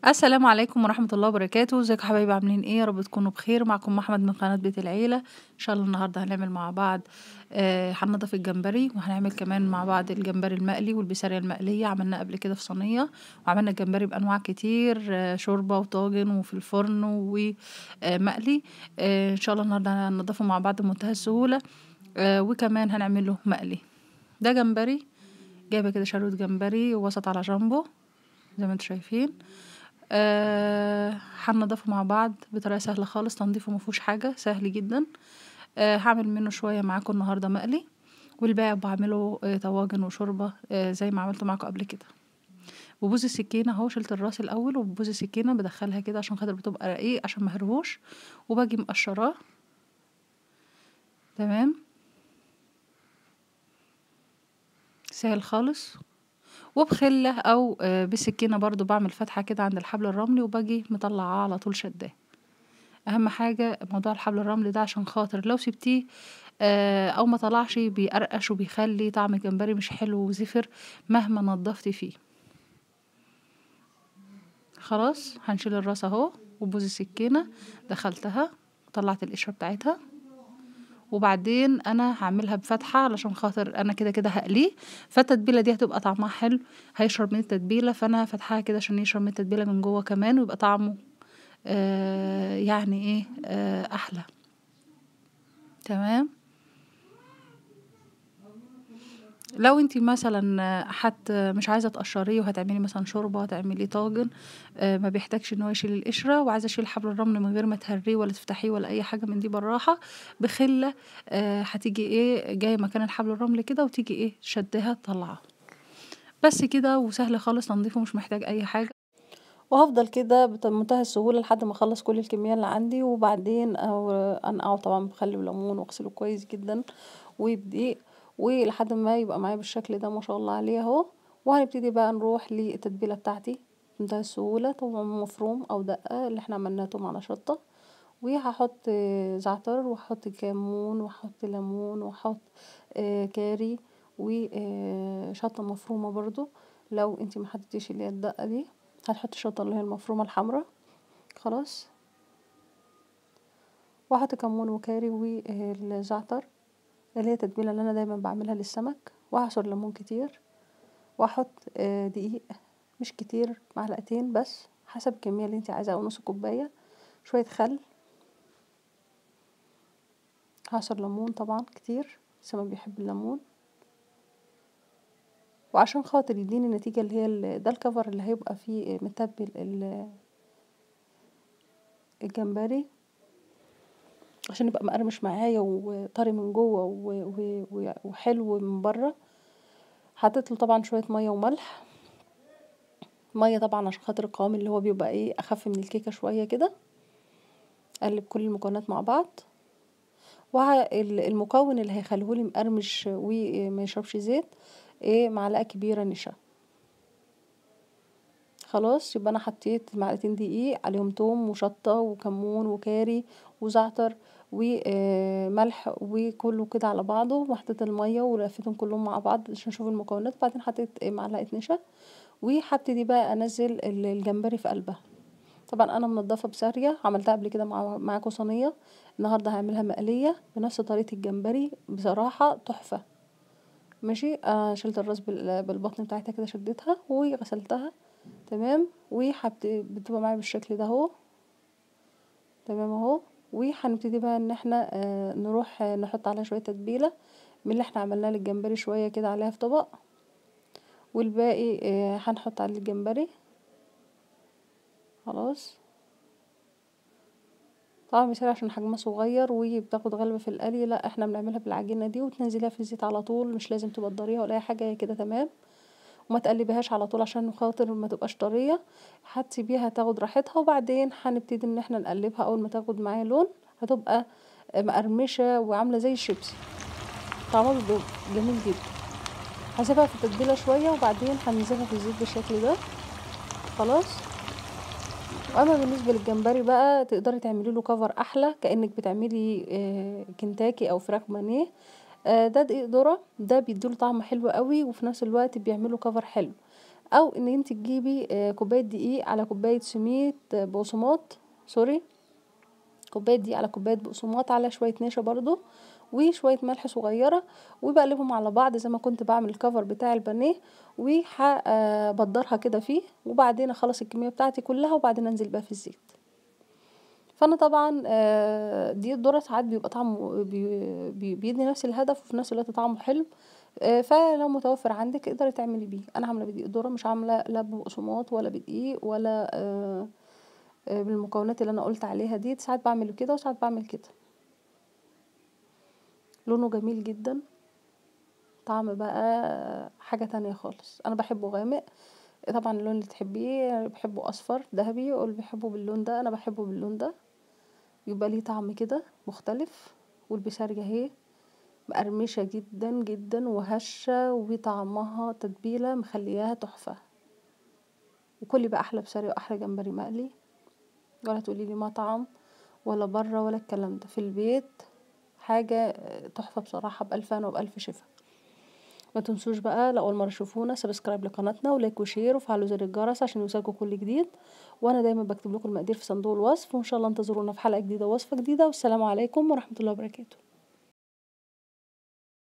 السلام عليكم ورحمة الله وبركاته، ازيكم يا حبايبي عاملين ايه؟ يا رب تكونوا بخير. معكم أحمد من قناة بيت العيلة. ان شاء الله النهارده هنعمل مع بعض هننضف الجمبري، وهنعمل كمان مع بعض الجمبري المقلي والبسارية المقلية. عملناه قبل كده في صينية، وعملنا الجمبري بأنواع كتير، شوربة وطاجن وفي الفرن ومقلي. ان شاء الله النهارده هننضفه مع بعض بمنتهى السهولة. وكمان هنعمله مقلي. ده جمبري، جايبة كده شروت جمبري وسط على جنبه زي ما انتوا شايفين. هننضفه مع بعض بطريقة سهلة خالص، تنظيفه مفهوش حاجة، سهل جدا. هعمل منه شوية معاكم النهاردة مقلي، والباقي بعمله طواجن وشوربة زي ما عملته معاكم قبل كده. ببوز السكينة اهو، شلت الراس الأول، وببوز السكينة بدخلها كده عشان خاطر بتبقى رقيق عشان مهرهوش، وباجي مقشراه. تمام، سهل خالص. وبخلة أو بسكينة برضو بعمل فتحة كده عند الحبل الرملي، وباجي مطلعاه على طول شداه. اهم حاجة موضوع الحبل الرملي ده، عشان خاطر لو سبتيه او ما طلعش بيقرقش وبيخلي طعم الجمبري مش حلو وزفر مهما نضفتي فيه. خلاص هنشيل الراس اهو، وبوز السكينة دخلتها، طلعت القشرة بتاعتها، وبعدين انا هعملها بفتحة علشان خاطر انا كده كده هقليه، فالتتبيلة دي هتبقى طعمها حلو، هيشرب من التتبيلة، فانا فتحها كده عشان يشرب من التتبيلة من جوه كمان، ويبقى طعمه يعني ايه احلى. تمام. لو انتي مثلا مش عايزه تقشريه وهتعملي مثلا شوربه، هتعملي طاجن ما بيحتاجش ان هو يشيل القشره، وعايزه اشيل حبل الرمل من غير ما تهريه ولا تفتحيه ولا اي حاجه من دي، بالراحه بخله هتيجي ايه جايه مكان الحبل الرمل كده، وتيجي ايه شدها تطلعها. بس كده، وسهل خالص تنظيفه، مش محتاج اي حاجه. وهفضل كده بمنتهى السهوله لحد ما اخلص كل الكميه اللي عندي، وبعدين انقعه طبعا بخل وليمون، واغسله كويس جدا وبدقيق، ولحد ما يبقى معايا بالشكل ده ما شاء الله عليه اهو. وهنبتدي بقى نروح للتتبيله بتاعتي بمنتهى السهوله. طبعا مفروم او دقه اللي احنا عملناه توم على شطه، وهحط زعتر، وهحط كمون، وهحط ليمون، وهحط كاري، وشطه مفرومه برضو. لو انتي محطتيش اللي هي الدقه دي، هتحطي شطه اللي هي المفرومه الحمراء. خلاص. وهحط كمون وكاري والزعتر، اللي هي التتبيله اللي انا دايما بعملها للسمك. وهعصر ليمون كتير، واحط دقيق مش كتير، معلقتين بس حسب الكميه اللي انت عايزاها، او نص كوبايه. شويه خل، هعصر ليمون طبعا كتير، السمك بيحب الليمون. وعشان خاطر يديني النتيجه اللي هي ده الكفر اللي هيبقى فيه متبل الجمبري، عشان يبقى مقرمش معايا وطري من جوه وحلو من بره. حطيت له طبعا شويه ميه وملح. ميه طبعا عشان خاطر القوام اللي هو بيبقى ايه اخف من الكيكه شويه كده. اقلب كل المكونات مع بعض. والمكون اللي هيخليهولي مقرمش وما يشربش زيت ايه معلقه كبيره نشا. خلاص، يبقى انا حطيت معلقتين دقيق عليهم توم وشطه وكمون وكاري وزعتر وملح وكله كده على بعضه، وحطيت الميه ولفيتهم كلهم مع بعض عشان اشوف المكونات. بعدين حطيت معلقه نشا، وهبتدي بقى انزل الجمبري في قلبها. طبعا انا منضفه بسارية، عملتها قبل كده معاكم صينيه. النهارده هعملها مقليه بنفس طريقه الجمبري، بصراحه تحفه. ماشي. شلت الراس بالبطن بتاعتها كده، شدتها وغسلتها. تمام. بتبقى معايا بالشكل ده اهو. تمام اهو. وهنبتدي بقى ان احنا نروح نحط عليها شويه تتبيله من اللي احنا عملناه للجمبري، شويه كده عليها في طبق، والباقي هنحط عليه الجمبري. خلاص. طبعا مثال عشان حجمها صغير وبتاخد غلبة في القلي، لا احنا بنعملها بالعجينة دي، وتنزليها في الزيت على طول، مش لازم تبقى طرية ولا اي حاجة، هي كده تمام. وما تقلبيهاش على طول عشان خاطر ما تبقاش طرية، هتسيبيها تاخد راحتها، وبعدين هنبتدي ان احنا نقلبها. اول ما تاخد معايا لون هتبقى مقرمشة وعاملة زي الشيبسي، طعمها بيبقى جميل جدا. هسيبها في التتبيلة شوية، وبعدين هننزلها في الزيت بالشكل ده. خلاص. واما بالنسبه للجمبري بقى، تقدري تعملي له كفر احلى، كانك بتعملي كنتاكي او فراخ بانيه. ده دقيق ذره، ده بيديله طعم حلو قوي، وفي نفس الوقت بيعمله كفر حلو. او ان انت تجيبي كوبايه دقيق على كوبايه سميد بقسماط، سوري، كوبايه دقيق على كوبايه بقسماط على شويه نشا برضو وشويه ملح صغيره، وبقلبهم على بعض زي ما كنت بعمل الكفر بتاع البانيه، وبدرها كده فيه، وبعدين اخلص الكميه بتاعتي كلها وبعدين انزل بقى في الزيت. فانا طبعا دي الذره ساعات بيبقى طعمه بيدي نفس الهدف وفي نفس الوقت طعمه حلو. فلو متوفر عندك اقدري تعملي بيه. انا عامله بدقيق ذره، مش عامله لا بقسماط ولا بدقيق ولا بالمكونات اللي انا قلت عليها دي. ساعات بعمل كده وساعات بعمل كده. لونه جميل جدا، طعم بقى حاجه تانية خالص. انا بحبه غامق طبعا، اللون اللي تحبيه، بحبه اصفر ذهبي، واللي بيحبه باللون ده انا بحبه باللون ده، يبقى ليه طعم كده مختلف. والبسارجة اهي مقرمشة جدا جدا وهشة وطعمها تتبيلة مخلياها تحفة. وكلي بقى احلى بساري واحلى جمبري مقلي، ولا تقوليلي مطعم ولا بره ولا الكلام ده، في البيت حاجة تحفة بصراحة، بألف هنا وبألف شفا. ما تنسوش بقى لو اول مره تشوفونا سبسكرايب لقناتنا ولايك وشير وفعلوا زر الجرس عشان يوصلكوا كل جديد. وانا دايما بكتب لكم المقادير في صندوق الوصف، وان شاء الله انتظرونا في حلقه جديده ووصفه جديده، والسلام عليكم ورحمه الله وبركاته.